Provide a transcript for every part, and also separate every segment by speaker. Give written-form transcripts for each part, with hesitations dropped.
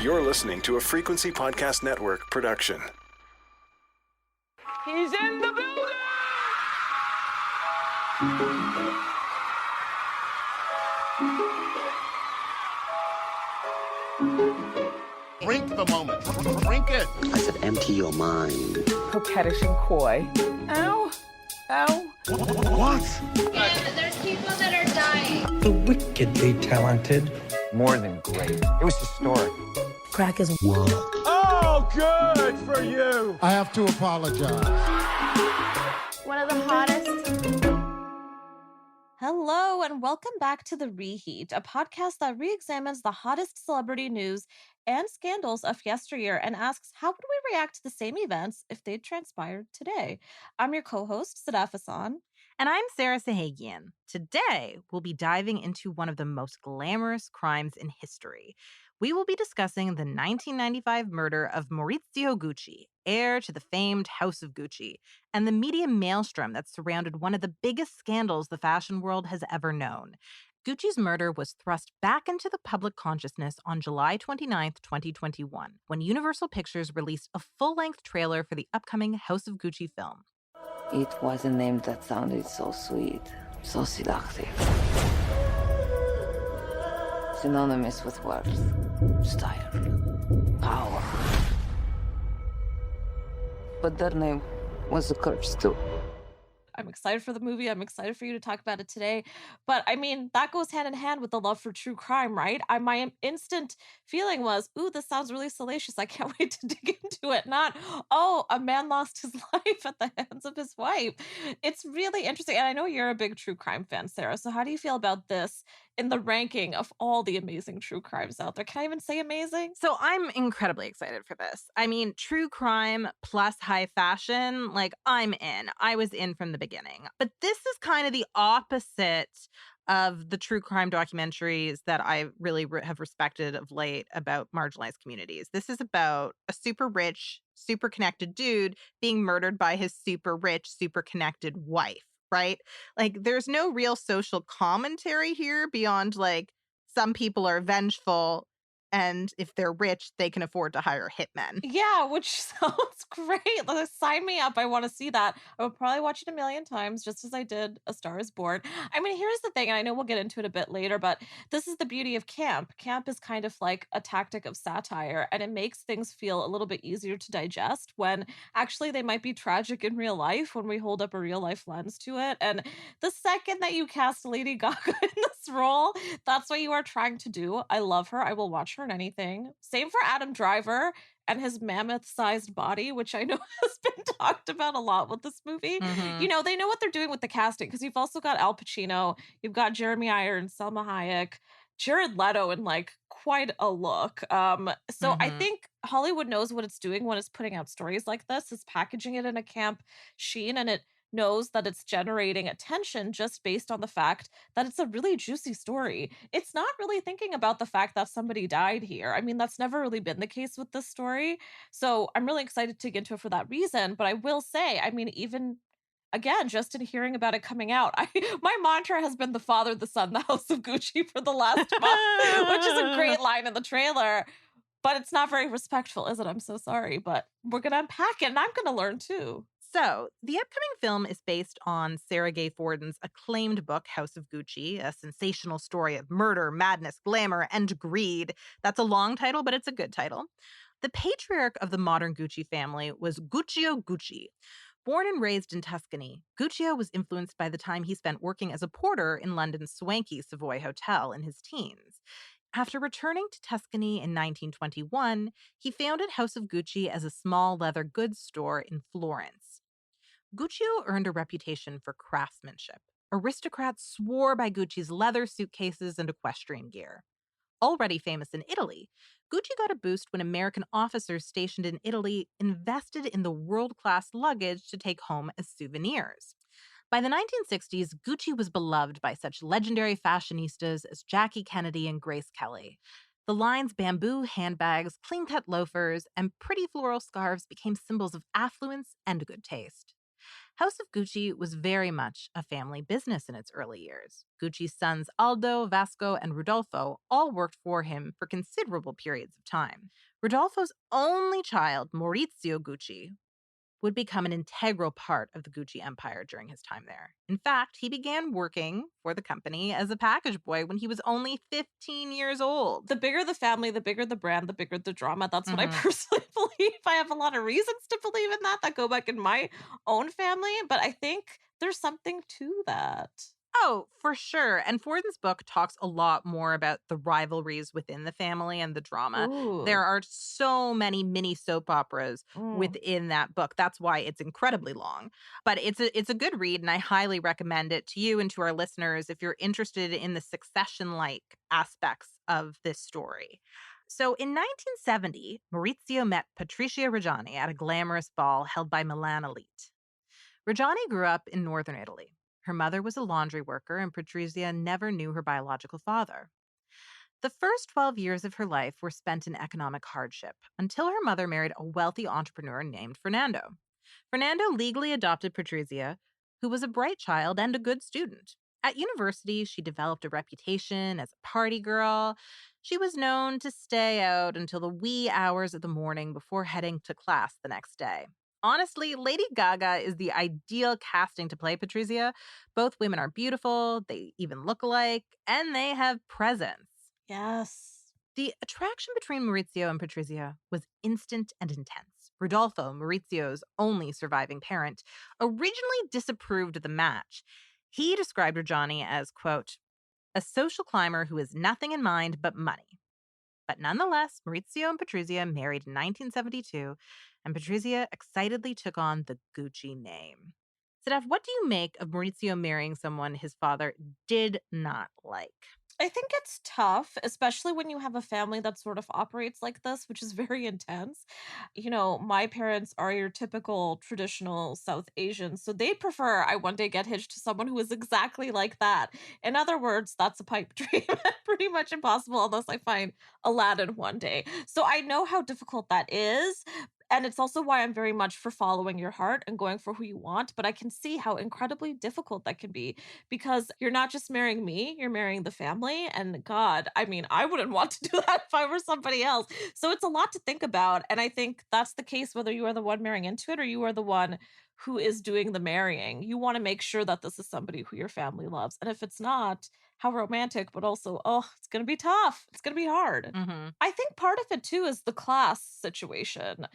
Speaker 1: You're listening to a Frequency Podcast Network production.
Speaker 2: He's in the building!
Speaker 3: Drink the moment. Drink it.
Speaker 4: I said, empty your mind.
Speaker 2: Coquettish and coy. Ow. Ow.
Speaker 3: What?
Speaker 5: And there's people that are dying.
Speaker 6: The wickedly talented.
Speaker 7: More than great. It was historic.
Speaker 6: Crack is work.
Speaker 7: Oh, good for you.
Speaker 3: I have to apologize.
Speaker 5: One of the hottest.
Speaker 8: Hello, and welcome back to The Reheat, a podcast that re-examines the hottest celebrity news and scandals of yesteryear and asks, how would we react to the same events if they'd transpired today? I'm your co-host, Sadaf Hassan.
Speaker 9: And I'm Sarah Sahagian. Today, we'll be diving into one of the most glamorous crimes in history. We will be discussing the 1995 murder of Maurizio Gucci, heir to the famed House of Gucci, and the media maelstrom that surrounded one of the biggest scandals the fashion world has ever known. Gucci's murder was thrust back into the public consciousness on July 29, 2021, when Universal Pictures released a full-length trailer for the upcoming House of Gucci film.
Speaker 10: It was a name that sounded so sweet, so seductive. Synonymous with worth, style, power. But their name was a curse too.
Speaker 8: I'm excited for the movie. I'm excited for you to talk about it today. But I mean, that goes hand in hand with the love for true crime, right? My instant feeling was, ooh, this sounds really salacious. I can't wait to dig into it. Not, oh, a man lost his life at the hands of his wife. It's really interesting. And I know you're a big true crime fan, Sarah. So how do you feel about this in the ranking of all the amazing true crimes out there? Can I even say amazing?
Speaker 9: So I'm incredibly excited for this. I mean, true crime plus high fashion, like I'm in. I was in from the beginning. But this is kind of the opposite of the true crime documentaries that I really have respected of late about marginalized communities. This is about a super rich, super connected dude being murdered by his super rich, super connected wife, right? Like, there's no real social commentary here beyond, like, some people are vengeful, and if they're rich, they can afford to hire hitmen.
Speaker 8: Yeah, which sounds great. Like, sign me up. I want to see that. I would probably watch it a million times, just as I did A Star is Born. I mean, here's the thing, and I know we'll get into it a bit later, but this is the beauty of camp. Camp is kind of like a tactic of satire, and it makes things feel a little bit easier to digest when actually they might be tragic in real life when we hold up a real life lens to it. And the second that you cast Lady Gaga in this role, that's what you are trying to do. I love her. I will watch her in anything. Same for Adam Driver and his mammoth-sized body, which I know has been talked about a lot with this movie.
Speaker 9: Mhm.
Speaker 8: You know, they know what they're doing with the casting, because you've also got Al Pacino, you've got Jeremy Irons, Selma Hayek, Jared Leto in like quite a look. So I
Speaker 9: Mhm.
Speaker 8: think Hollywood knows what it's doing when it's putting out stories like this. It's packaging it in a camp sheen, and it knows that it's generating attention just based on the fact that it's a really juicy story. It's not really thinking about the fact that somebody died here. I mean, that's never really been the case with this story. So I'm really excited to get into it for that reason. But I will say, I mean, even again, just in hearing about it coming out, my mantra has been the father, the son, the House of Gucci for the last month, which is a great line in the trailer. But it's not very respectful, is it? I'm so sorry. But we're going to unpack it, and I'm going to learn too.
Speaker 9: So, the upcoming film is based on Sarah Gay Forden's acclaimed book, House of Gucci, a sensational story of murder, madness, glamour, and greed. That's a long title, but it's a good title. The patriarch of the modern Gucci family was Guccio Gucci. Born and raised in Tuscany, Guccio was influenced by the time he spent working as a porter in London's swanky Savoy Hotel in his teens. After returning to Tuscany in 1921, he founded House of Gucci as a small leather goods store in Florence. Guccio earned a reputation for craftsmanship. Aristocrats swore by Gucci's leather suitcases and equestrian gear. Already famous in Italy, Gucci got a boost when American officers stationed in Italy invested in the world-class luggage to take home as souvenirs. By the 1960s, Gucci was beloved by such legendary fashionistas as Jackie Kennedy and Grace Kelly. The line's bamboo handbags, clean-cut loafers, and pretty floral scarves became symbols of affluence and good taste. House of Gucci was very much a family business in its early years. Gucci's sons Aldo, Vasco, and Rodolfo all worked for him for considerable periods of time. Rodolfo's only child, Maurizio Gucci, would become an integral part of the Gucci empire during his time there. In fact, he began working for the company as a package boy when he was only 15 years old.
Speaker 8: The bigger the family, the bigger the brand, the bigger the drama. That's what I
Speaker 9: Mhm.
Speaker 8: personally believe. I have a lot of reasons to believe in that go back in my own family, but I think there's something to that.
Speaker 9: Oh, for sure. And Forden's book talks a lot more about the rivalries within the family and the drama.
Speaker 8: Ooh.
Speaker 9: There are so many mini soap operas
Speaker 8: Mm.
Speaker 9: within that book. That's why it's incredibly long. But it's a good read, and I highly recommend it to you and to our listeners if you're interested in the succession-like aspects of this story. So in 1970, Maurizio met Patrizia Reggiani at a glamorous ball held by Milan elite. Reggiani grew up in northern Italy. Her mother was a laundry worker, and Patrizia never knew her biological father. The first 12 years of her life were spent in economic hardship until her mother married a wealthy entrepreneur named Fernando. Fernando legally adopted Patrizia, who was a bright child and a good student. At university, she developed a reputation as a party girl. She was known to stay out until the wee hours of the morning before heading to class the next day. Honestly, Lady Gaga is the ideal casting to play Patrizia. Both women are beautiful, they even look alike, and they have presence.
Speaker 8: Yes.
Speaker 9: The attraction between Maurizio and Patrizia was instant and intense. Rodolfo, Maurizio's only surviving parent, originally disapproved of the match. He described Reggiani as, quote, a social climber who has nothing in mind but money. But nonetheless, Maurizio and Patrizia married in 1972, and Patrizia excitedly took on the Gucci name. Sadaf, what do you make of Maurizio marrying someone his father did not like?
Speaker 8: I think it's tough, especially when you have a family that sort of operates like this, which is very intense. My parents are your typical traditional South Asians, so they prefer I one day get hitched to someone who is exactly like that. In other words, that's a pipe dream. Pretty much impossible unless I find Aladdin one day. So I know how difficult that is. And it's also why I'm very much for following your heart and going for who you want. But I can see how incredibly difficult that can be because you're not just marrying me, you're marrying the family. And God, I mean, I wouldn't want to do that if I were somebody else. So it's a lot to think about. And I think that's the case whether you are the one marrying into it or you are the one who is doing the marrying. You want to make sure that this is somebody who your family loves. And if it's not, how romantic, but also, oh, it's going to be tough. It's going to be hard.
Speaker 9: Mm-hmm.
Speaker 8: I think part of it too is the class situation.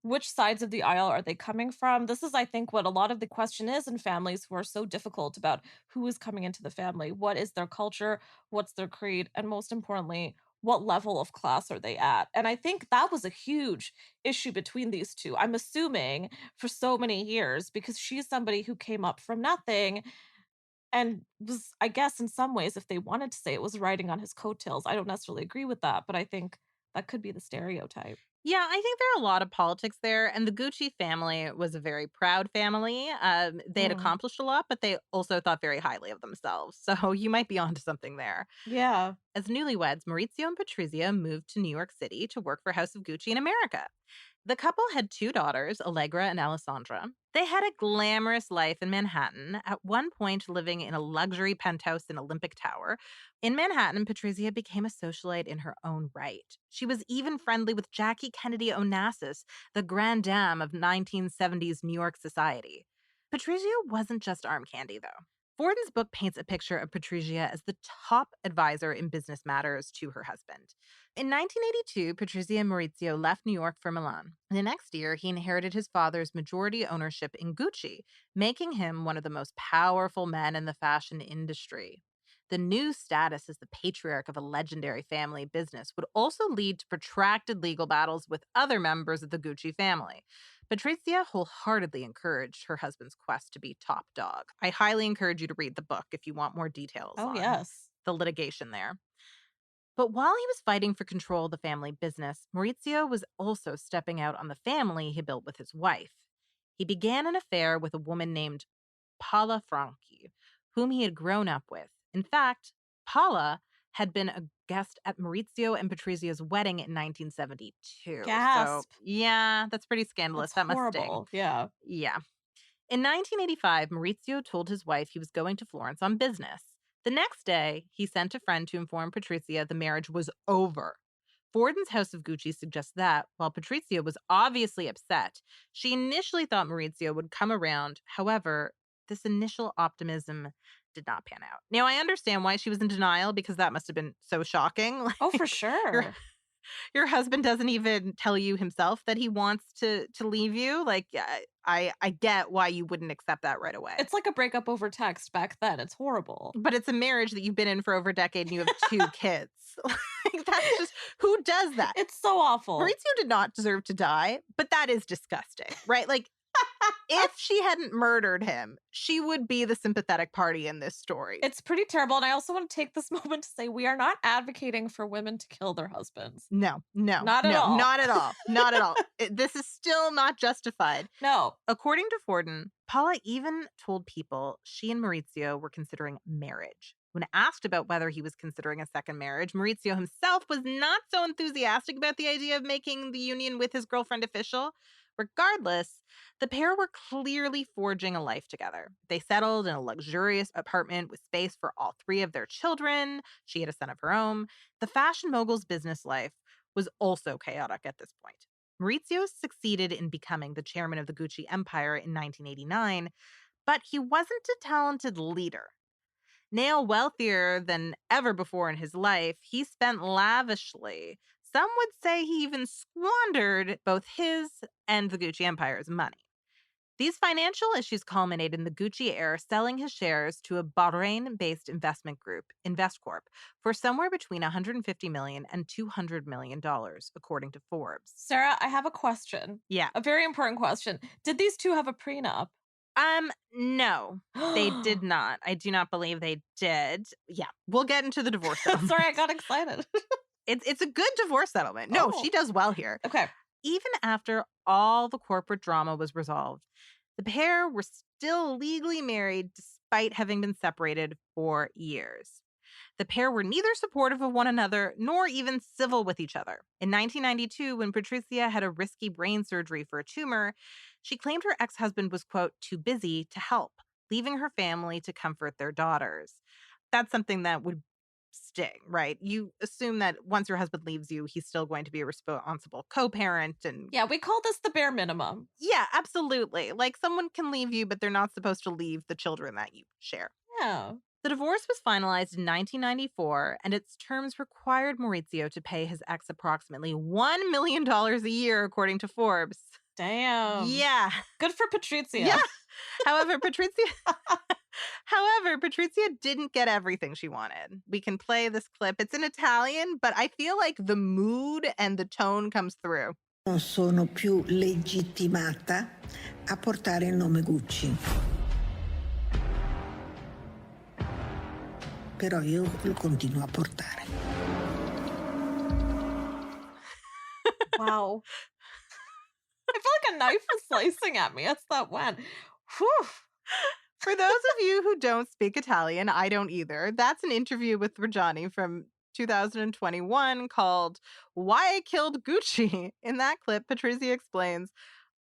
Speaker 8: Which sides of the aisle are they coming from? This is, I think, what a lot of the question is in families who are so difficult about who is coming into the family. What is their culture? What's their creed? And most importantly, what level of class are they at? And I think that was a huge issue between these two. I'm assuming for so many years because she's somebody who came up from nothing and was, I guess, in some ways, if they wanted to say it was riding on his coattails. I don't necessarily agree with that, but I think that could be the stereotype.
Speaker 9: Yeah, I think there are a lot of politics there. And the Gucci family was a very proud family. They had
Speaker 8: Mm,
Speaker 9: accomplished a lot, but they also thought very highly of themselves. So you might be onto something there.
Speaker 8: yeah.
Speaker 9: As newlyweds, Maurizio and Patrizia moved to New York City to work for House of Gucci in America. The couple had two daughters, Allegra and Alessandra. They had a glamorous life in Manhattan, at one point living in a luxury penthouse in Olympic Tower. In Manhattan, Patrizia became a socialite in her own right. She was even friendly with Jackie Kennedy Onassis, the grande dame of 1970s New York society. Patrizia wasn't just arm candy, though. Forden's book paints a picture of Patrizia as the top advisor in business matters to her husband. In 1982, Patrizia and Maurizio left New York for Milan. The next year, he inherited his father's majority ownership in Gucci, making him one of the most powerful men in the fashion industry. The new status as the patriarch of a legendary family business would also lead to protracted legal battles with other members of the Gucci family. Patrizia wholeheartedly encouraged her husband's quest to be top dog. I highly encourage you to read the book if you want more details
Speaker 8: Oh,
Speaker 9: on
Speaker 8: yes.
Speaker 9: the litigation there. But while he was fighting for control of the family business, Maurizio was also stepping out on the family he built with his wife. He began an affair with a woman named Paola Franchi, whom he had grown up with. In fact, Paola had been a guest at Maurizio and Patrizia's wedding in 1972. So,
Speaker 8: Gasp.
Speaker 9: yeah, that's pretty scandalous.
Speaker 8: That's
Speaker 9: That must sting.
Speaker 8: horrible. Yeah.
Speaker 9: Yeah. In 1985, Maurizio told his wife he was going to Florence on business. The next day, he sent a friend to inform Patrizia the marriage was over. Forden's House of Gucci suggests that, while Patrizia was obviously upset, she initially thought Maurizio would come around. However, this initial optimism did not pan out. Now, I understand why she was in denial, because that must have been so shocking.
Speaker 8: Oh, for
Speaker 9: Your
Speaker 8: sure.
Speaker 9: your husband doesn't even tell you himself that he wants to leave you. Like, I get why you wouldn't accept that right away.
Speaker 8: It's like a breakup over text back then. It's horrible.
Speaker 9: But it's a marriage that you've been in for over a decade and you have 2 kids. Like, that's just, who does that?
Speaker 8: It's so awful.
Speaker 9: Maurizio did not deserve to die, but that is disgusting, right? Like, if she hadn't murdered him, she would be the sympathetic party in this story.
Speaker 8: It's pretty terrible. And I also want to take this moment to say we are not advocating for women to kill their husbands.
Speaker 9: No,
Speaker 8: Not at all.
Speaker 9: Not at all. Not at all. This is still not justified.
Speaker 8: No.
Speaker 9: According to Forden, Paula even told people she and Maurizio were considering marriage. When asked about whether he was considering a second marriage, Maurizio himself was not so enthusiastic about the idea of making the union with his girlfriend official. Regardless, the pair were clearly forging a life together. They settled in a luxurious apartment with space for all 3 of their children. She had a son of her own. The fashion mogul's business life was also chaotic at this point. Maurizio succeeded in becoming the chairman of the Gucci empire in 1989, but he wasn't a talented leader. Now wealthier than ever before in his life, he spent lavishly. Some would say he even squandered both his and the Gucci empire's money. These financial issues culminated in the Gucci heir selling his shares to a Bahrain-based investment group, Investcorp, for somewhere between $150 million and $200 million, according to Forbes.
Speaker 8: Sarah, I have a question.
Speaker 9: Yeah.
Speaker 8: A very important question. Did these two have a prenup?
Speaker 9: No, they did not. I do not believe they did. Yeah, we'll get into the divorce settlement.
Speaker 8: Sorry, I got excited.
Speaker 9: It's a good divorce settlement. No,
Speaker 8: Oh.
Speaker 9: she does well here.
Speaker 8: Okay.
Speaker 9: Even after all the corporate drama was resolved, the pair were still legally married despite having been separated for years. The pair were neither supportive of one another nor even civil with each other. In 1992, when Patrizia had a risky brain surgery for a tumor, she claimed her ex-husband was, quote, too busy to help, leaving her family to comfort their daughters. That's something that would sting, right? You assume that once your husband leaves you, he's still going to be a responsible co-parent. And
Speaker 8: Yeah, we call this the bare minimum.
Speaker 9: yeah, absolutely. Like, someone can leave you, but they're not supposed to leave the children that you share.
Speaker 8: Yeah.
Speaker 9: The divorce was finalized in 1994, and its terms required Maurizio to pay his ex approximately $1 million a year, according to Forbes.
Speaker 8: Damn.
Speaker 9: Yeah.
Speaker 8: Good for Patrizia.
Speaker 9: Yeah. However, Patrizia didn't get everything she wanted. We can play this clip. It's in Italian, but I feel like the mood and the tone comes through.
Speaker 11: Non sono più legittimata a portare il nome Gucci. Però io lo continuo a portare.
Speaker 8: Wow. I feel like a knife was slicing at me as that went. Whew.
Speaker 9: For those of you who don't speak Italian, I don't either. That's an interview with Reggiani from 2021 called Why I Killed Gucci. In that clip, Patrizia explains,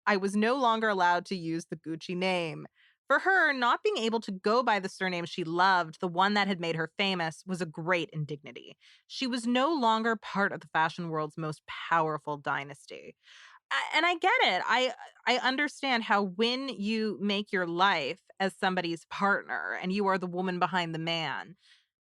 Speaker 9: I was no longer allowed to use the Gucci name. For her, not being able to go by the surname she loved, the one that had made her famous, was a great indignity. She was no longer part of the fashion world's most powerful dynasty. And I get it. I understand how when you make your life as somebody's partner and you are the woman behind the man,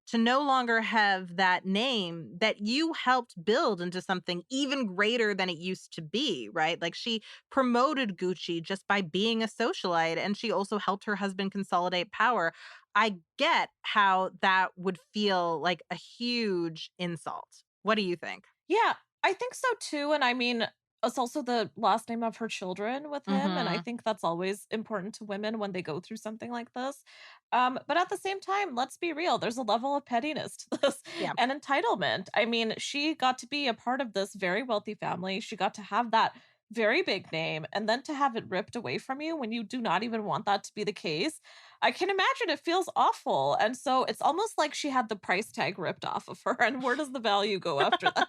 Speaker 9: to no longer have that name that you helped build into something even greater than it used to be, right? Like, she promoted Gucci just by being a socialite, and she also helped her husband consolidate power. I get how that would feel like a huge insult. What do you think?
Speaker 8: Yeah, I think so too. And I mean, it's also the last name of her children with him. And I think that's always important to women when they go through something like this. But at the same time, let's be real, there's a level of pettiness to this and entitlement. I mean, she got to be a part of this very wealthy family. She got to have that very big name, and then to have it ripped away from you when you do not even want that to be the case. I can imagine it feels awful. And so it's almost like she had the price tag ripped off of her. And where does the value go after that?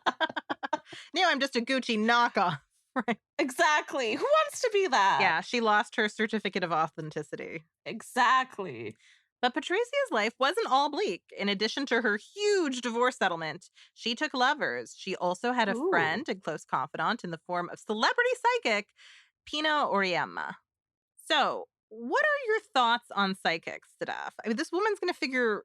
Speaker 9: Now I'm just a Gucci knockoff. Right.
Speaker 8: Exactly. Who wants to be that?
Speaker 9: Yeah, she lost her certificate of authenticity.
Speaker 8: Exactly.
Speaker 9: But Patricia's life wasn't all bleak. In addition to her huge divorce settlement, she took lovers. She also had a
Speaker 8: Ooh.
Speaker 9: friend and close confidant in the form of celebrity psychic Pina Oriema. So, what are your thoughts on psychics, Sadaf? I mean, this woman's going to figure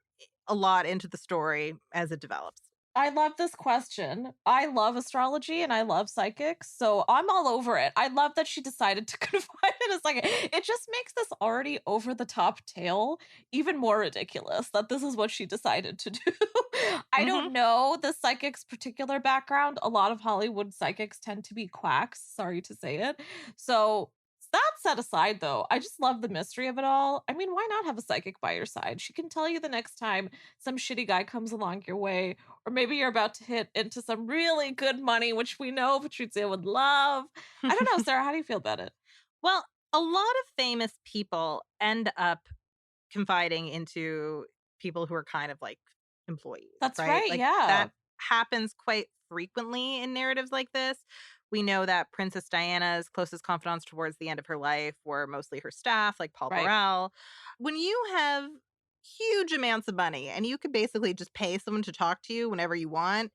Speaker 9: a lot into the story as it develops.
Speaker 8: I love this question. I love astrology and I love psychics, so I'm all over it. I love that she decided to confide in a psychic. It just makes this already over the top tale even more ridiculous that this is what she decided to do. I
Speaker 9: Hmm.
Speaker 8: don't know the psychic's particular background. A lot of Hollywood psychics tend to be quacks, sorry to say it. So that set aside, though, I just love the mystery of it all. I mean, why not have a psychic by your side? She can tell you the next time some shitty guy comes along your way, or maybe you're about to hit into some really good money, which we know Patrizia would love. I don't know, Sarah, how do you feel about it?
Speaker 9: Well, a lot of famous people end up confiding into people who are kind of like employees,
Speaker 8: That's
Speaker 9: right?
Speaker 8: right,
Speaker 9: Like
Speaker 8: yeah.
Speaker 9: that happens quite frequently in narratives like this. We know that Princess Diana's closest confidants towards the end of her life were mostly her staff, like Paul
Speaker 8: Right.
Speaker 9: Burrell. When you have huge amounts of money and you could basically just pay someone to talk to you whenever you want,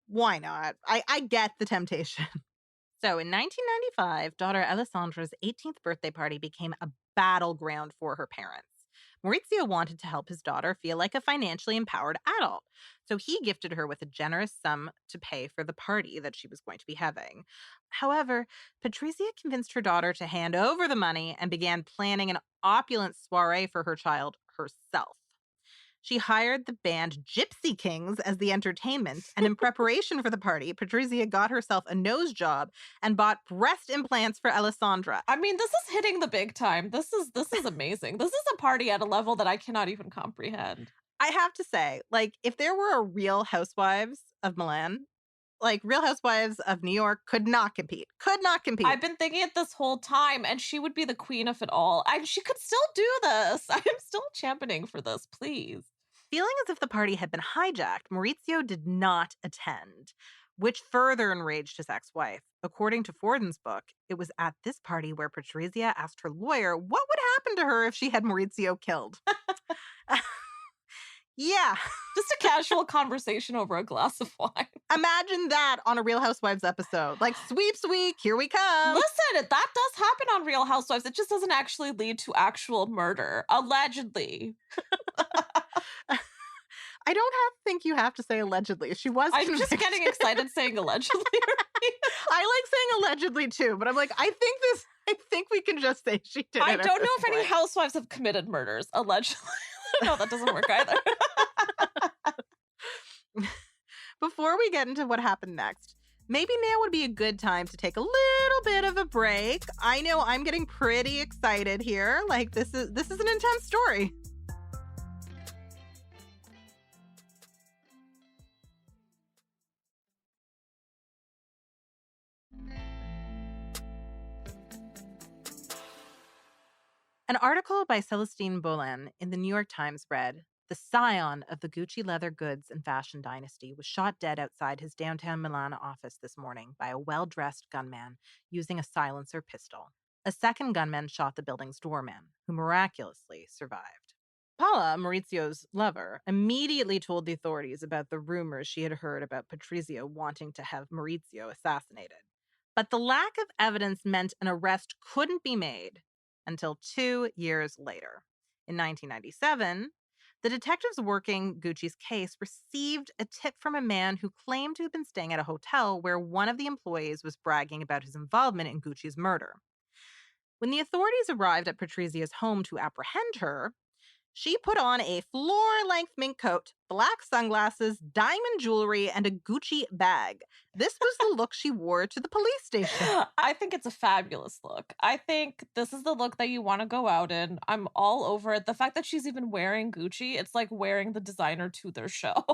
Speaker 9: why not? I get the temptation. So in 1995, daughter Alessandra's 18th birthday party became a battleground for her parents. Maurizio wanted to help his daughter feel like a financially empowered adult, so he gifted her with a generous sum to pay for the party that she was going to be having. However, Patrizia convinced her daughter to hand over the money and began planning an opulent soiree for her child herself. She hired the band Gypsy Kings as the entertainment, and in preparation for the party, Patrizia got herself a nose job and bought breast implants for Alessandra.
Speaker 8: I mean, this is hitting the big time. This is amazing. This is a party at a level that I cannot even comprehend.
Speaker 9: I have to say, like, if there were a Real Housewives of Milan, like Real Housewives of New York could not compete. Could not compete.
Speaker 8: I've been thinking it this whole time, and she would be the queen of it all. She could still do this. I am still championing for this, please.
Speaker 9: Feeling as if the party had been hijacked, Maurizio did not attend, which further enraged his ex-wife. According to Forden's book, it was at this party where Patrizia asked her lawyer what would happen to her if she had Maurizio killed. Yeah.
Speaker 8: Just a casual conversation over a glass of wine.
Speaker 9: Imagine that on a Real Housewives episode. Like, sweeps week, here we come.
Speaker 8: Listen, that does happen on Real Housewives. It just doesn't actually lead to actual murder, allegedly.
Speaker 9: I don't think you have to say allegedly. She was
Speaker 8: I'm
Speaker 9: convicted.
Speaker 8: just getting excited saying allegedly.
Speaker 9: I like saying allegedly too, but I'm like, I think we can just say she did it.
Speaker 8: I
Speaker 9: at
Speaker 8: don't know
Speaker 9: this
Speaker 8: if any
Speaker 9: point.
Speaker 8: housewives have committed murders, allegedly. No, that doesn't work either.
Speaker 9: Before we get into what happened next, maybe now would be a good time to take a little bit of a break. I know I'm getting pretty excited here. Like this is an intense story. An article by Celestine Bolin in the New York Times read, "The scion of the Gucci leather goods and fashion dynasty was shot dead outside his downtown Milan office this morning by a well-dressed gunman using a silencer pistol. A second gunman shot the building's doorman, who miraculously survived." Paula, Maurizio's lover, immediately told the authorities about the rumors she had heard about Patrizia wanting to have Maurizio assassinated. But the lack of evidence meant an arrest couldn't be made until 2 years later. In 1997, the detectives working Gucci's case received a tip from a man who claimed to have been staying at a hotel where one of the employees was bragging about his involvement in Gucci's murder. When the authorities arrived at Patrizia's home to apprehend her, she put on a floor-length mink coat, black sunglasses, diamond jewelry, and a Gucci bag. This was the look she wore to the police station.
Speaker 8: I think it's a fabulous look. I think this is the look that you want to go out in. I'm all over it. The fact that she's even wearing Gucci, it's like wearing the designer to their show.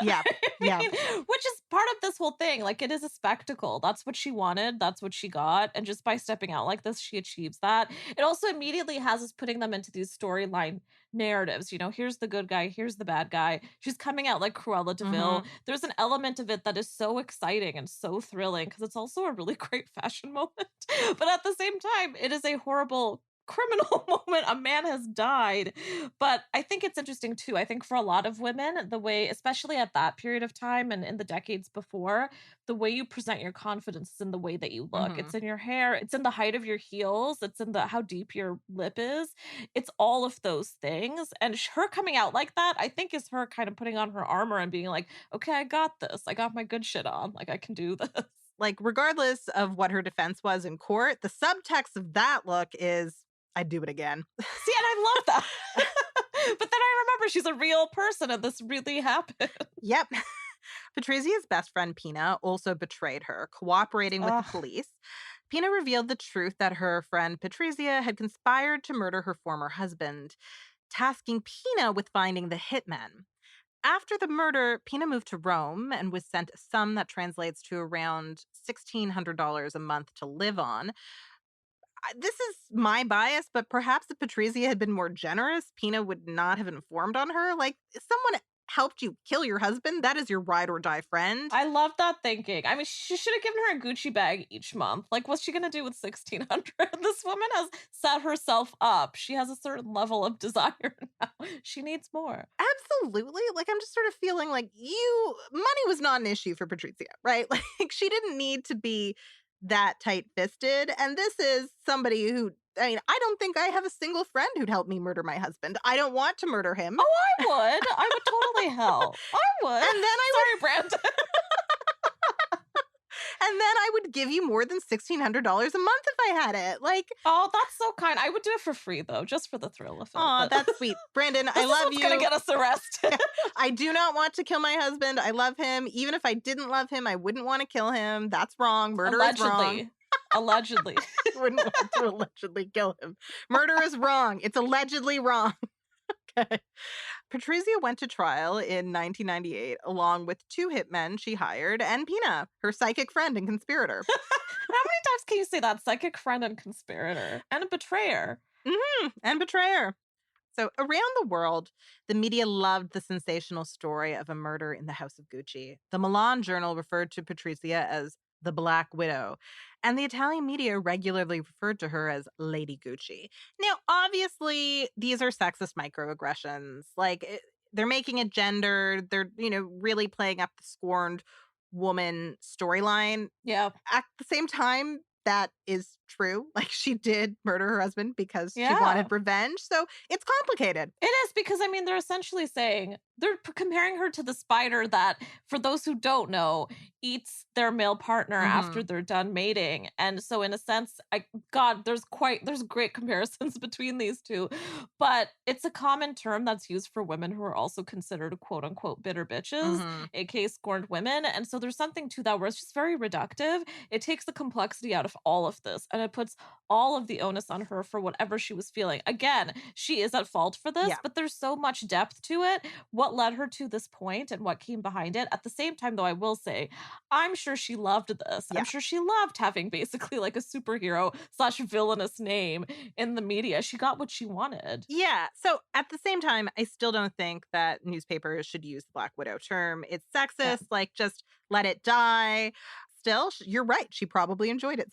Speaker 9: Yeah, yeah.
Speaker 8: Which is part of this whole thing. Like, it is a spectacle. That's what she wanted. That's what she got. And just by stepping out like this, she achieves that. It also immediately has us putting them into these storyline narratives. Here's the good guy, here's the bad guy. She's coming out like Cruella de Vil.
Speaker 9: Mhm.
Speaker 8: There's an element of it that is so exciting and so thrilling because it's also a really great fashion moment. But at the same time, it is a horrible criminal moment. A man has died. But I think it's interesting too. I think for a lot of women, the way, especially at that period of time and in the decades before, the way you present your confidence is in the way that you look. It's
Speaker 9: Mhm.
Speaker 8: in your hair, it's in the height of your heels, it's in the how deep your lip is. It's all of those things. And her coming out like that, I think is her kind of putting on her armor and being like, okay, I got this. I got my good shit on. Like I can do this.
Speaker 9: Like, regardless of what her defense was in court, the subtext of that look is, I'd do it again.
Speaker 8: See, and I love that. But then I remember she's a real person and this really happened.
Speaker 9: Yep. Patrizia's best friend, Pina, also betrayed her, cooperating with the
Speaker 8: Ugh.
Speaker 9: police. Pina revealed the truth that her friend Patrizia had conspired to murder her former husband, tasking Pina with finding the hitmen. After the murder, Pina moved to Rome and was sent a sum that translates to around $1,600 a month to live on. This is my bias, but perhaps if Patrizia had been more generous, Pina would not have informed on her. Like, if someone helped you kill your husband, that is your ride or die friend.
Speaker 8: I love that thinking. I mean, she should have given her a Gucci bag each month. Like, what's she gonna do with 1,600? This woman has set herself up. She has a certain level of desire now. She needs more.
Speaker 9: Absolutely. Like, I'm just sort of feeling like money was not an issue for Patrizia, right? Like, she didn't need to be that tight fisted. And this is somebody who, I mean, I don't think I have a single friend who'd help me murder my husband. I don't want to murder him.
Speaker 8: Oh, I would. I would totally help. I would.
Speaker 9: And then
Speaker 8: Sorry, Brandon.
Speaker 9: And then I would give you more than $1,600 a month if I had it. Like,
Speaker 8: Oh, that's so kind. I would do it for free though, just for the thrill of it.
Speaker 9: oh,
Speaker 8: but-
Speaker 9: that's sweet. Brandon, I
Speaker 8: This is
Speaker 9: love
Speaker 8: what's
Speaker 9: you.
Speaker 8: gonna get us arrested.
Speaker 9: I do not want to kill my husband. I love him. Even if I didn't love him, I wouldn't want to kill him. That's wrong. Murder is wrong.
Speaker 8: Allegedly. Allegedly.
Speaker 9: Wouldn't want to allegedly kill him. Murder is wrong. It's allegedly wrong. Okay. Patrizia went to trial in 1998 along with 2 hitmen she hired and Pina, her psychic friend and conspirator.
Speaker 8: How many times can you say that? Psychic friend and conspirator and a betrayer.
Speaker 9: And betrayer. So around the world, the media loved the sensational story of a murder in the House of Gucci. The Milan Journal referred to Patrizia as the Black Widow, and the Italian media regularly referred to her as Lady Gucci. Now, obviously, these are sexist microaggressions. Like, they're making it gendered. They're, really playing up the scorned woman storyline.
Speaker 8: Yeah.
Speaker 9: At the same time, that is true. Like, she did murder her husband because she
Speaker 8: Yeah.
Speaker 9: wanted revenge. So it's complicated.
Speaker 8: It is because, I mean, they're essentially saying, they're comparing her to the spider that, for those who don't know, eats their male partner after they're done mating. And so in a sense, there's great comparisons between these two. But it's a common term that's used for women who are also considered quote unquote bitter bitches, aka scorned women. And so there's something to that where it's just very reductive. It takes the complexity out of all of this and it puts all of the onus on her for whatever she was feeling. Again, she is at fault for this,
Speaker 9: Yeah.
Speaker 8: but there's so much depth to it. What led her to this point and what came behind it. At the same time, though, I will say, I'm sure she loved this.
Speaker 9: Yeah.
Speaker 8: I'm sure she loved having basically like a superhero / villainous name in the media. She got what she wanted.
Speaker 9: Yeah. So at the same time, I still don't think that newspapers should use the Black Widow term. It's sexist.
Speaker 8: Yeah.
Speaker 9: Like, just let it die. Still, you're right. She probably enjoyed it.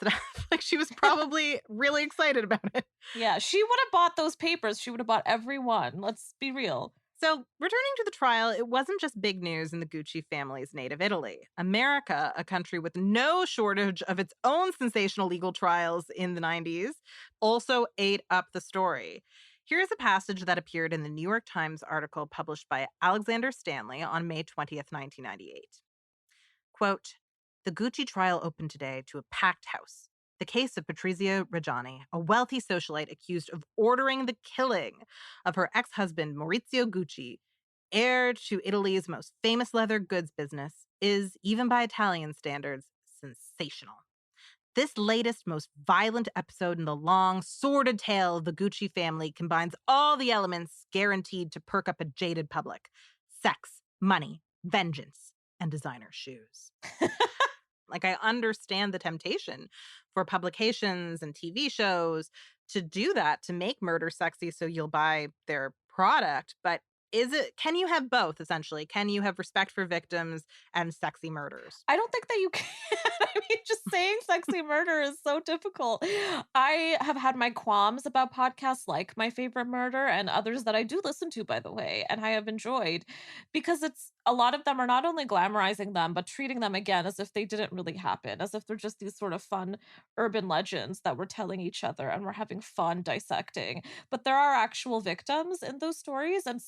Speaker 9: Like, she was probably really excited about it.
Speaker 8: Yeah, she would have bought those papers. She would have bought every one. Let's be real.
Speaker 9: So, returning to the trial, it wasn't just big news in the Gucci family's native Italy. America, a country with no shortage of its own sensational legal trials in the 90s, also ate up the story. Here's a passage that appeared in the New York Times article published by Alexander Stanley on May 20th, 1998. Quote, "The Gucci trial opened today to a packed house. The case of Patrizia Reggiani, a wealthy socialite accused of ordering the killing of her ex-husband Maurizio Gucci, heir to Italy's most famous leather goods business, is, even by Italian standards, sensational. This latest, most violent episode in the long, sordid tale of the Gucci family combines all the elements guaranteed to perk up a jaded public: sex, money, vengeance, and designer shoes." Like, I understand the temptation for publications and TV shows to do that, to make murder sexy so you'll buy their product, but can you have both, essentially? Can you have respect for victims and sexy murders?
Speaker 8: I don't think that you can. I mean, just saying sexy murder is so difficult. I have had my qualms about podcasts like My Favorite Murder and others that I do listen to, by the way, and I have enjoyed, because it's a lot of them are not only glamorizing them, but treating them again as if they didn't really happen, as if they're just these sort of fun urban legends that we're telling each other and we're having fun dissecting. But there are actual victims in those stories, and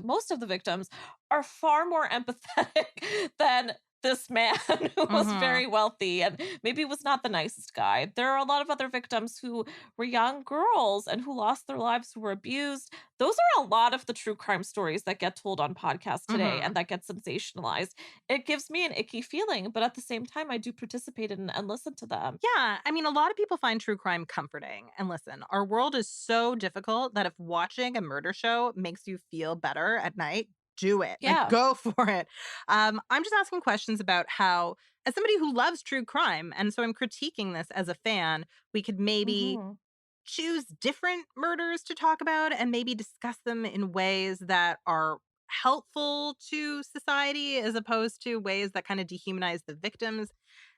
Speaker 8: most of the victims are far more empathetic than this man who was
Speaker 9: Mhm.
Speaker 8: very wealthy and maybe was not the nicest guy. There are a lot of other victims who were young girls and who lost their lives, who were abused. Those are a lot of the true crime stories that get told on podcasts today and
Speaker 9: Mhm.
Speaker 8: that get sensationalized. It gives me an icky feeling, but at the same time, I do participate in and listen to them.
Speaker 9: Yeah, I mean, a lot of people find true crime comforting. And listen, our world is so difficult that if watching a murder show makes you feel better at night, do it. Like,
Speaker 8: Yeah.
Speaker 9: go for it. I'm just asking questions about how, as somebody who loves true crime, and so I'm critiquing this as a fan, we could maybe
Speaker 8: Mhm.
Speaker 9: choose different murders to talk about and maybe discuss them in ways that are helpful to society as opposed to ways that kind of dehumanize the victims.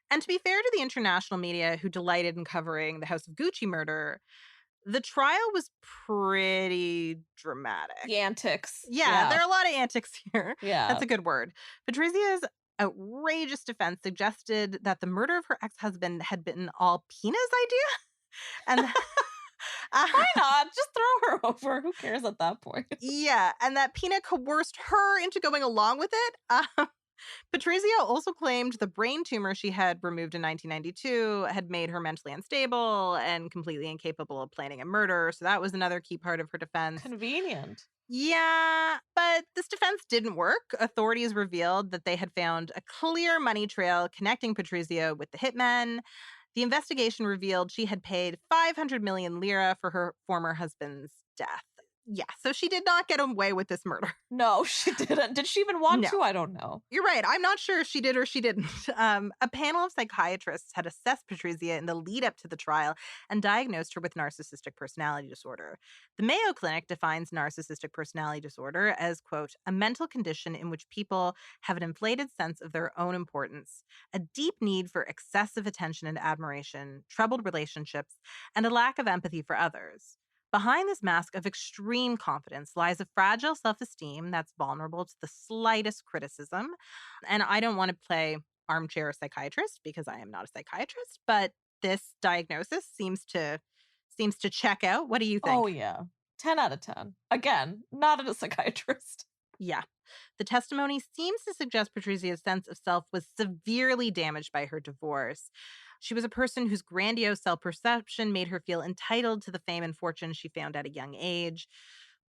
Speaker 9: And to be fair to the international media who delighted in covering the House of Gucci murder, the trial was pretty dramatic.
Speaker 8: The antics.
Speaker 9: Yeah,
Speaker 8: Yeah.
Speaker 9: there are a lot of antics here. That's
Speaker 8: Yeah.
Speaker 9: a good word. Patrizia's outrageous defense suggested that the murder of her ex-husband had been all Pina's idea. And
Speaker 8: Why
Speaker 9: uh,
Speaker 8: not? Just throw her over. Who cares at that point?
Speaker 9: yeah, and that Pina coerced her into going along with it. Patrizia also claimed the brain tumor she had removed in 1992 had made her mentally unstable and completely incapable of planning a murder. So that was another key part of her defense.
Speaker 8: Convenient.
Speaker 9: Yeah, but this defense didn't work. Authorities revealed that they had found a clear money trail connecting Patrizia with the hitmen. The investigation revealed she had paid 500 million lira for her former husband's death. Yeah, so she did not get away with this murder.
Speaker 8: No, she didn't. Did she even want
Speaker 9: No.
Speaker 8: to? I don't know.
Speaker 9: You're right. I'm not sure if she did or she didn't. A panel of psychiatrists had assessed Patrizia in the lead up to the trial and diagnosed her with narcissistic personality disorder. The Mayo Clinic defines narcissistic personality disorder as, quote, a mental condition in which people have an inflated sense of their own importance, a deep need for excessive attention and admiration, troubled relationships, and a lack of empathy for others. Behind this mask of extreme confidence lies a fragile self esteem that's vulnerable to the slightest criticism. And I don't want to play armchair psychiatrist because I am not a psychiatrist, but this diagnosis seems to check out. What do you think?
Speaker 8: Oh, yeah. 10 out of 10. Again, not a psychiatrist.
Speaker 9: Yeah. The testimony seems to suggest Patrizia's sense of self was severely damaged by her divorce. She was a person whose grandiose self perception made her feel entitled to the fame and fortune she found at a young age.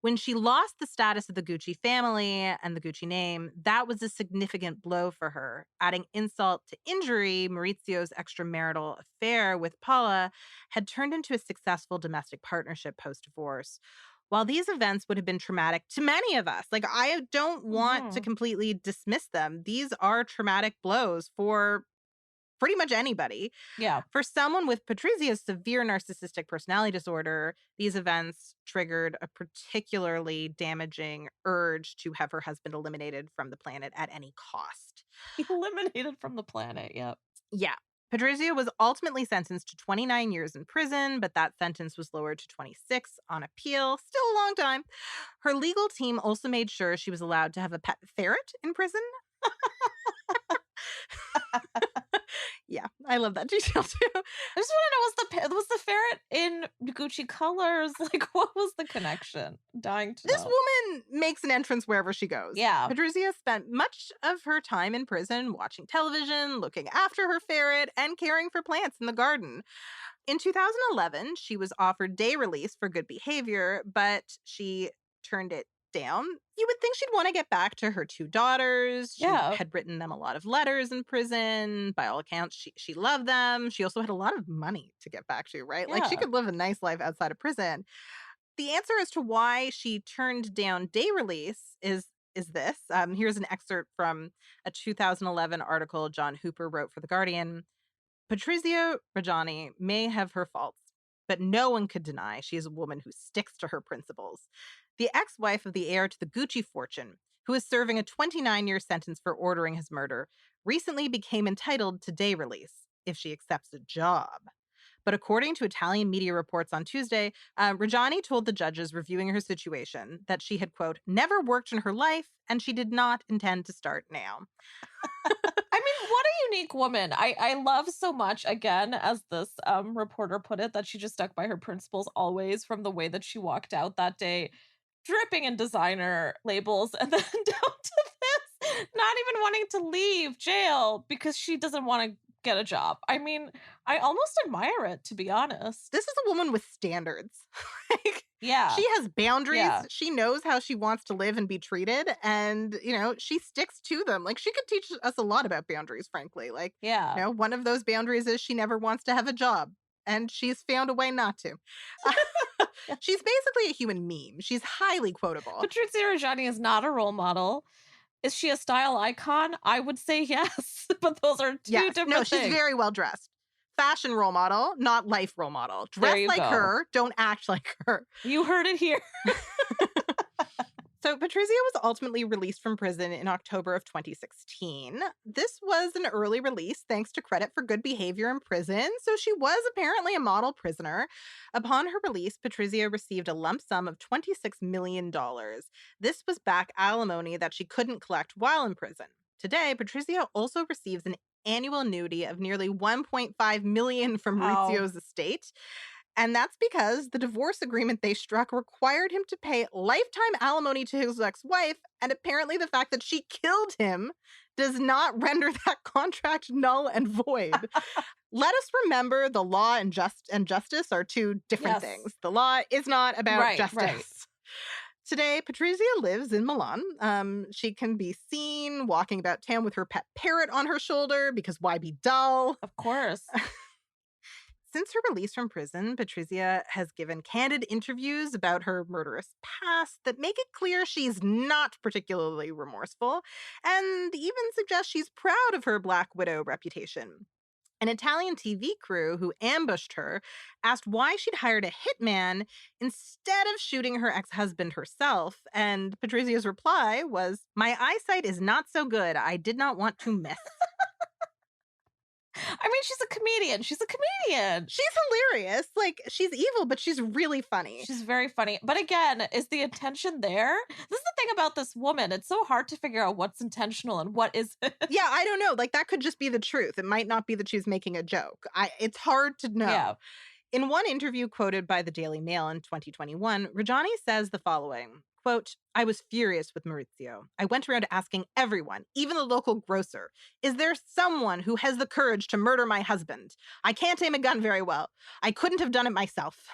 Speaker 9: When she lost the status of the Gucci family and the Gucci name, that was a significant blow for her. Adding insult to injury, Maurizio's extramarital affair with Paula had turned into a successful domestic partnership post divorce. While these events would have been traumatic to many of us, like I don't want to
Speaker 8: Mhm.
Speaker 9: completely dismiss them. These are traumatic blows for pretty much anybody.
Speaker 8: Yeah.
Speaker 9: For someone with Patrizia's severe narcissistic personality disorder, these events triggered a particularly damaging urge to have her husband eliminated from the planet at any cost.
Speaker 8: Eliminated from the planet. Yep.
Speaker 9: Yeah. Patrizia was ultimately sentenced to 29 years in prison, but that sentence was lowered to 26 on appeal. Still a long time. Her legal team also made sure she was allowed to have a pet ferret in prison. Yeah, I love that detail too.
Speaker 8: I just want to know, was the ferret in Gucci colors? Like, what was the connection? Dying to
Speaker 9: This
Speaker 8: know.
Speaker 9: woman makes an entrance wherever she goes.
Speaker 8: Yeah.
Speaker 9: Patrizia spent much of her time in prison watching television, looking after her ferret, and caring for plants in the garden. In 2011, she was offered day release for good behavior, but she turned it down. You would think she'd want to get back to her two daughters. She
Speaker 8: Yeah.
Speaker 9: had written them a lot of letters in prison. By all accounts, she loved them. She also had a lot of money to get back to, right? Like she
Speaker 8: Yeah.
Speaker 9: could live a nice life outside of prison. The answer as to why she turned down day release is this. Here's an excerpt from a 2011 article John Hooper wrote for The Guardian. Patrizia Reggiani may have her faults, but no one could deny she is a woman who sticks to her principles. The ex-wife of the heir to the Gucci fortune, who is serving a 29-year sentence for ordering his murder, recently became entitled to day release if she accepts a job. But according to Italian media reports on Tuesday, Reggiani told the judges reviewing her situation that she had, quote, never worked in her life and she did not intend to start now.
Speaker 8: I mean, what a unique woman. I love so much, again, as this reporter put it, that she just stuck by her principles always, from the way that she walked out that day, dripping in designer labels, and then down to this, not even wanting to leave jail because she doesn't want to get a job. I mean, I almost admire it, to be honest.
Speaker 9: This is a woman with standards. Like,
Speaker 8: Yeah.
Speaker 9: she has boundaries.
Speaker 8: Yeah.
Speaker 9: She knows how she wants to live and be treated. And, she sticks to them. Like, she could teach us a lot about boundaries, frankly. Like,
Speaker 8: Yeah.
Speaker 9: one of those boundaries is she never wants to have a job. And she's found a way not to. She's basically a human meme. She's highly quotable.
Speaker 8: Patrizia Reggiani is not a role model. Is she a style icon? I would say yes, but those are two different
Speaker 9: No,
Speaker 8: things.
Speaker 9: she's very well dressed. Fashion role model, not life role model. Dress like her, don't act like her.
Speaker 8: You heard it here.
Speaker 9: So Patrizia was ultimately released from prison in October of 2016. This was an early release thanks to credit for good behavior in prison, so she was apparently a model prisoner. Upon her release, Patrizia received a lump sum of $26 million. This was back alimony that she couldn't collect while in prison. Today, Patrizia also receives an annual annuity of nearly $1.5 million from Maurizio's estate. And that's because the divorce agreement they struck required him to pay lifetime alimony to his ex-wife, and apparently the fact that she killed him does not render that contract null and void. Let us remember the law and justice are two different things. The law is not about justice. Right. Today, Patrizia lives in Milan. She can be seen walking about town with her pet parrot on her shoulder, because why be dull?
Speaker 8: Of course.
Speaker 9: Since her release from prison, Patrizia has given candid interviews about her murderous past that make it clear she's not particularly remorseful, and even suggest she's proud of her Black Widow reputation. An Italian TV crew who ambushed her asked why she'd hired a hitman instead of shooting her ex-husband herself, and Patrizia's reply was, "My eyesight is not so good. I did not want to miss."
Speaker 8: I mean, she's a comedian. She's
Speaker 9: hilarious. Like, she's evil, but she's really funny.
Speaker 8: She's very funny. But again, is the intention there? This is the thing about this woman. It's so hard to figure out what's intentional and what isn't.
Speaker 9: Yeah, I don't know. Like, that could just be the truth. It might not be that she's making a joke. It's hard to know.
Speaker 8: Yeah.
Speaker 9: In one interview quoted by the Daily Mail in 2021, Reggiani says the following, quote, "I was furious with Maurizio. I went around asking everyone, even the local grocer, is there someone who has the courage to murder my husband? I can't aim a gun very well. I couldn't have done it myself."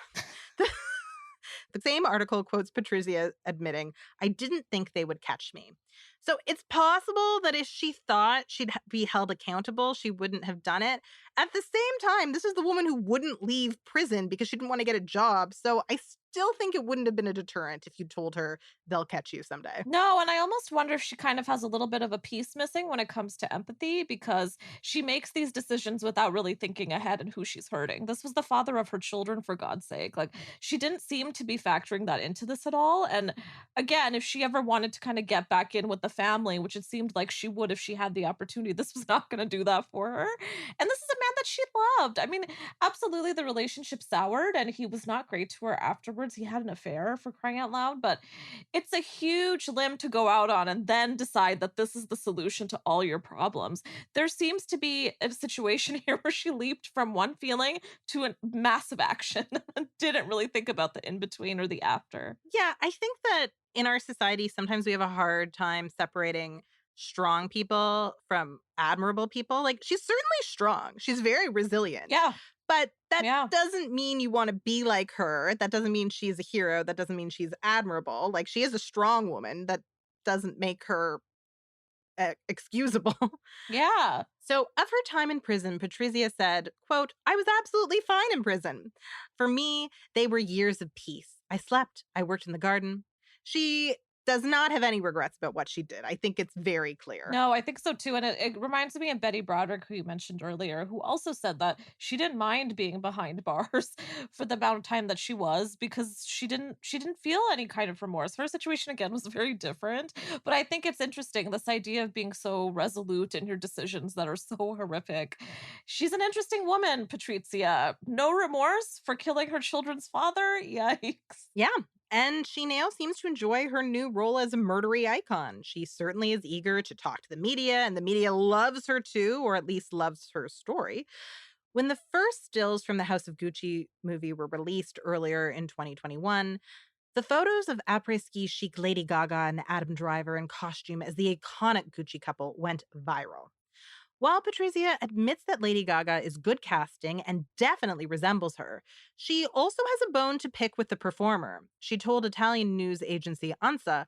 Speaker 9: The same article quotes Patrizia admitting, "I didn't think they would catch me." So it's possible that if she thought she'd be held accountable, she wouldn't have done it. At the same time, this is the woman who wouldn't leave prison because she didn't want to get a job. So I still think it wouldn't have been a deterrent if you told her they'll catch you someday.
Speaker 8: No, and I almost wonder if she kind of has a little bit of a piece missing when it comes to empathy, because she makes these decisions without really thinking ahead and who she's hurting. This was the father of her children, for God's sake. Like, she didn't seem to be factoring that into this at all. And again, if she ever wanted to kind of get back in with the family, which it seemed like she would if she had the opportunity, this was not going to do that for her. And this is a man that she loved. I mean, absolutely, the relationship soured and he was not great to her afterwards. He had an affair, for crying out loud, but it's a huge limb to go out on and then decide that this is the solution to all your problems. There seems to be a situation here where she leaped from one feeling to a massive action and didn't really think about the in-between or the after.
Speaker 9: Yeah, I think that in our society, sometimes we have a hard time separating strong people from admirable people. Like, she's certainly strong. She's very resilient.
Speaker 8: Yeah.
Speaker 9: But that doesn't mean you want to be like her. That doesn't mean she's a hero. That doesn't mean she's admirable. Like, she is a strong woman. That doesn't make her excusable.
Speaker 8: Yeah.
Speaker 9: So of her time in prison, Patrizia said, quote, "I was absolutely fine in prison. For me, they were years of peace. I slept. I worked in the garden." She does not have any regrets about what she did. I think it's very clear.
Speaker 8: No, I think so too. And it reminds me of Betty Broderick, who you mentioned earlier, who also said that she didn't mind being behind bars for the amount of time that she was because she didn't feel any kind of remorse. Her situation again was very different. But I think it's interesting, this idea of being so resolute in your decisions that are so horrific. She's an interesting woman, Patrizia. No remorse for killing her children's father. Yikes.
Speaker 9: Yeah. And she now seems to enjoy her new role as a murdery icon. She certainly is eager to talk to the media, and the media loves her too, or at least loves her story. When the first stills from the House of Gucci movie were released earlier in 2021, the photos of après-ski chic Lady Gaga and Adam Driver in costume as the iconic Gucci couple went viral. While Patrizia admits that Lady Gaga is good casting and definitely resembles her, she also has a bone to pick with the performer. She told Italian news agency ANSA,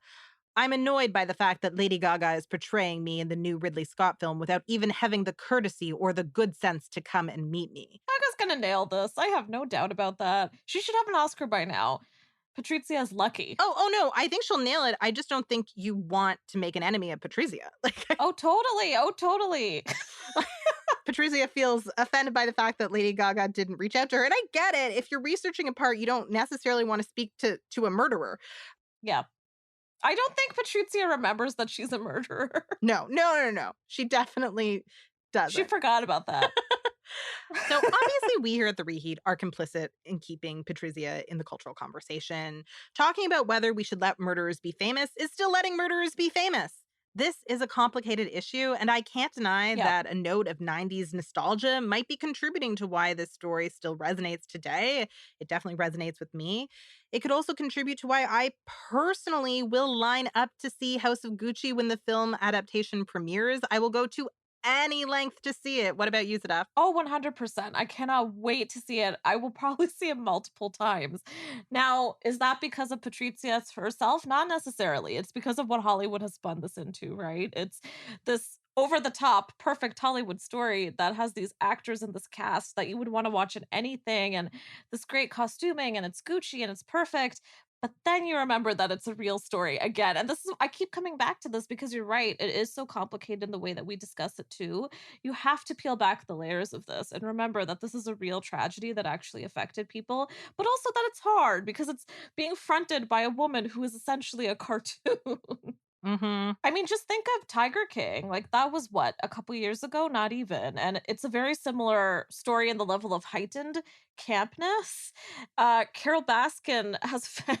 Speaker 9: "I'm annoyed by the fact that Lady Gaga is portraying me in the new Ridley Scott film without even having the courtesy or the good sense to come and meet me."
Speaker 8: Gaga's gonna nail this. I have no doubt about that. She should have an Oscar by now. Patrizia's lucky.
Speaker 9: Oh no, I think she'll nail it. I just don't think you want to make an enemy of Patrizia. Like,
Speaker 8: Oh, totally. Oh, totally.
Speaker 9: Patrizia feels offended by the fact that Lady Gaga didn't reach out to her. And I get it. If you're researching a part, you don't necessarily want to speak to a murderer.
Speaker 8: Yeah. I don't think Patrizia remembers that she's a murderer.
Speaker 9: No. She definitely doesn't.
Speaker 8: She forgot about that.
Speaker 9: So obviously we here at The Reheat are complicit in keeping Patrizia in the cultural conversation. Talking about whether we should let murderers be famous is still letting murderers be famous. This is a complicated issue, and I can't deny that a note of 90s nostalgia might be contributing to why this story still resonates today. It definitely resonates with me. It could also contribute to why I personally will line up to see House of Gucci when the film adaptation premieres. I will go to any length to see it. What about you, Sadaf?
Speaker 8: Oh, 100%. I cannot wait to see it. I will probably see it multiple times. Now, is that because of Patrizia herself? Not necessarily. It's because of what Hollywood has spun this into, right? It's this over the top, perfect Hollywood story that has these actors in this cast that you would want to watch in anything, and this great costuming, and it's Gucci and it's perfect. But then you remember that it's a real story again. And this is, I keep coming back to this because you're right. It is so complicated in the way that we discuss it too. You have to peel back the layers of this and remember that this is a real tragedy that actually affected people, but also that it's hard because it's being fronted by a woman who is essentially a cartoon.
Speaker 9: Mm-hmm.
Speaker 8: I mean, just think of Tiger King. Like that was what, a couple years ago? Not even. And it's a very similar story in the level of heightened campness. Carol Baskin has fans.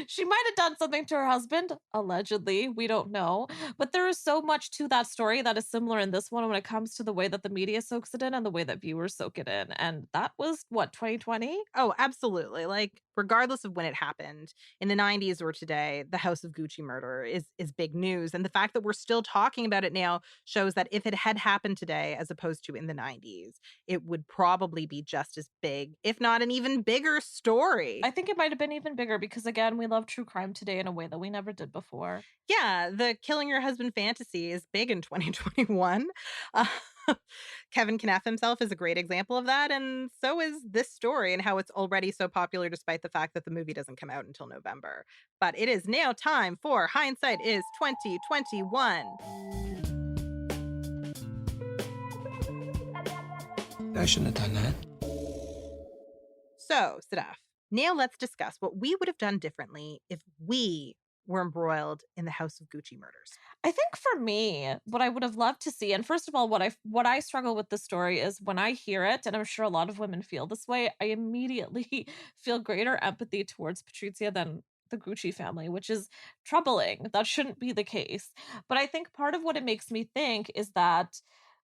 Speaker 8: She might have done something to her husband, allegedly. We don't know. But there is so much to that story that is similar in this one when it comes to the way that the media soaks it in and the way that viewers soak it in. And that was what, 2020?
Speaker 9: Oh, absolutely. Like, regardless of when it happened, in the 90s or today, the House of Gucci murder is big news. And the fact that we're still talking about it now shows that if it had happened today as opposed to in the 90s, it would probably be just as big, if not an even bigger story.
Speaker 8: I think it might have been even bigger because, again, we love true crime today in a way that we never did before.
Speaker 9: Yeah, the killing your husband fantasy is big in 2021. Uh, Kevin Kneff himself is a great example of that, and so is this story and how it's already so popular despite the fact that the movie doesn't come out until November. But it is now time for Hindsight is 2021.
Speaker 6: I shouldn't have done that.
Speaker 9: So, Sadaf, now let's discuss what we would have done differently if we were embroiled in the House of Gucci murders.
Speaker 8: I think for me, what I would have loved to see, and first of all, what I struggle with the story is when I hear it, and I'm sure a lot of women feel this way, I immediately feel greater empathy towards Patrizia than the Gucci family, which is troubling. That shouldn't be the case. But I think part of what it makes me think is that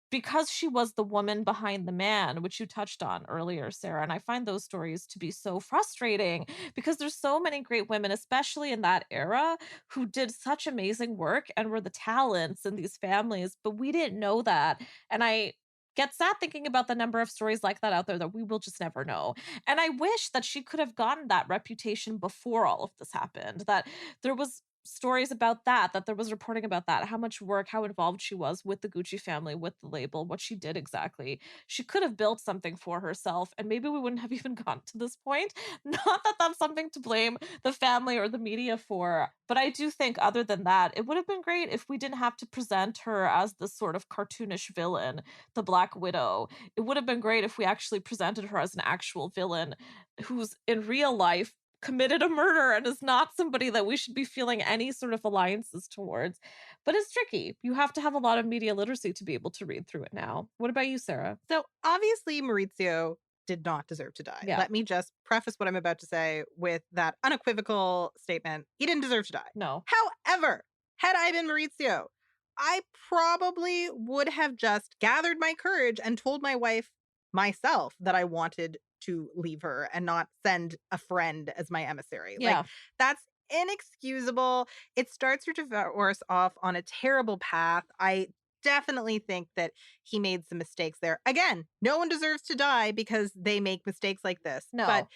Speaker 8: because she was the woman behind the man, which you touched on earlier, Sarah. And I find those stories to be so frustrating because there's so many great women, especially in that era, who did such amazing work and were the talents in these families, but we didn't know that. And I get sad thinking about the number of stories like that out there that we will just never know. And I wish that she could have gotten that reputation before all of this happened, that there was stories about that there was reporting about that, how much work, how involved she was with the Gucci family, with the label, what she did exactly. She could have built something for herself, and maybe we wouldn't have even gotten to this point. Not that that's something to blame the family or the media for, but I do think other than that, it would have been great if we didn't have to present her as this sort of cartoonish villain, the Black Widow. It would have been great if we actually presented her as an actual villain who's in real life committed a murder and is not somebody that we should be feeling any sort of alliances towards. But it's tricky. You have to have a lot of media literacy to be able to read through it now. What about you, Sarah?
Speaker 9: So obviously, Maurizio did not deserve to die.
Speaker 8: Yeah.
Speaker 9: Let me just preface what I'm about to say with that unequivocal statement. He didn't deserve to die.
Speaker 8: No.
Speaker 9: However, had I been Maurizio, I probably would have just gathered my courage and told my wife myself that I wanted to leave her and not send a friend as my emissary.
Speaker 8: Yeah.
Speaker 9: Like, that's inexcusable. It starts your divorce off on a terrible path. I definitely think that he made some mistakes there. Again, no one deserves to die because they make mistakes like this.
Speaker 8: No.
Speaker 9: But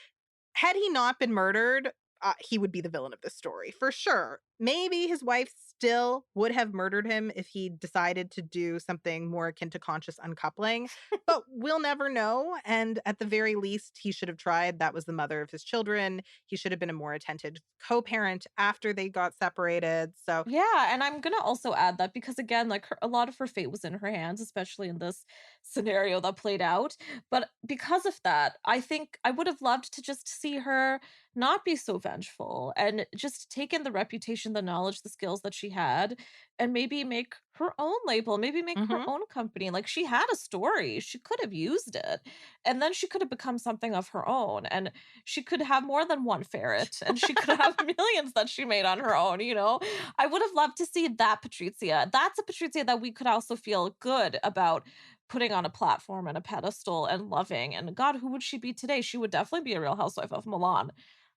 Speaker 9: had he not been murdered, he would be the villain of this story for sure. Maybe his wife still would have murdered him if he decided to do something more akin to conscious uncoupling, but we'll never know. And at the very least, he should have tried. That was the mother of his children. He should have been a more attentive co-parent after they got separated. So
Speaker 8: yeah, and I'm gonna also add that because again, like a lot of her fate was in her hands, especially in this scenario that played out. But because of that, I think I would have loved to just see her not be so vengeful and just take in the reputation, the knowledge, the skills that she had, and maybe make her own label, maybe make her own company. Like she had a story, she could have used it, and then she could have become something of her own. And she could have more than one ferret, and she could have millions that she made on her own, you know? I would have loved to see that Patrizia. That's a Patrizia that we could also feel good about putting on a platform and a pedestal and loving. And God, who would she be today? She would definitely be a real housewife of Milan.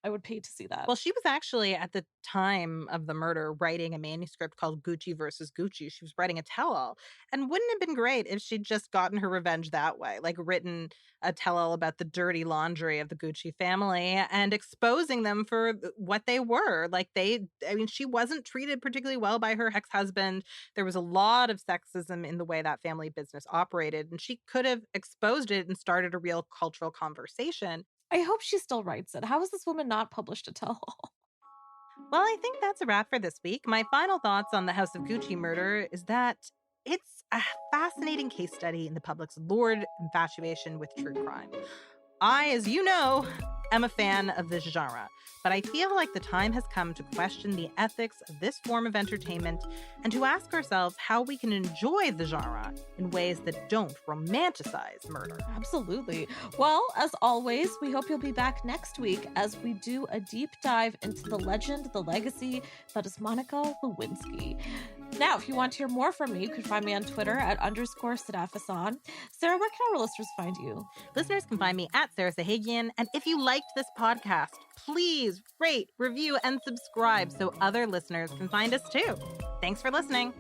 Speaker 8: I would pay to see that.
Speaker 9: well, she was actually at the time of the murder writing a manuscript called Gucci versus Gucci. She was writing a tell-all. And wouldn't it have been great if she'd just gotten her revenge that way, like written a tell-all about the dirty laundry of the Gucci family and exposing them for what they were. Like she wasn't treated particularly well by her ex-husband. There was a lot of sexism in the way that family business operated, and she could have exposed it and started a real cultural conversation.
Speaker 8: I hope she still writes it. How has this woman not published a tell-all?
Speaker 9: Well, I think that's a wrap for this week. My final thoughts on the House of Gucci murder is that it's a fascinating case study in the public's lurid infatuation with true crime. I, as you know, am a fan of this genre, but I feel like the time has come to question the ethics of this form of entertainment and to ask ourselves how we can enjoy the genre in ways that don't romanticize murder.
Speaker 8: Absolutely. Well, as always, we hope you'll be back next week as we do a deep dive into the legend, the legacy that is Monica Lewinsky. Now, if you want to hear more from me, you can find me on Twitter at _Sadafasan. Sarah, where can our listeners find you?
Speaker 9: Listeners can find me at Sarah Sahagian. And if you liked this podcast, please rate, review, and subscribe so other listeners can find us too. Thanks for listening.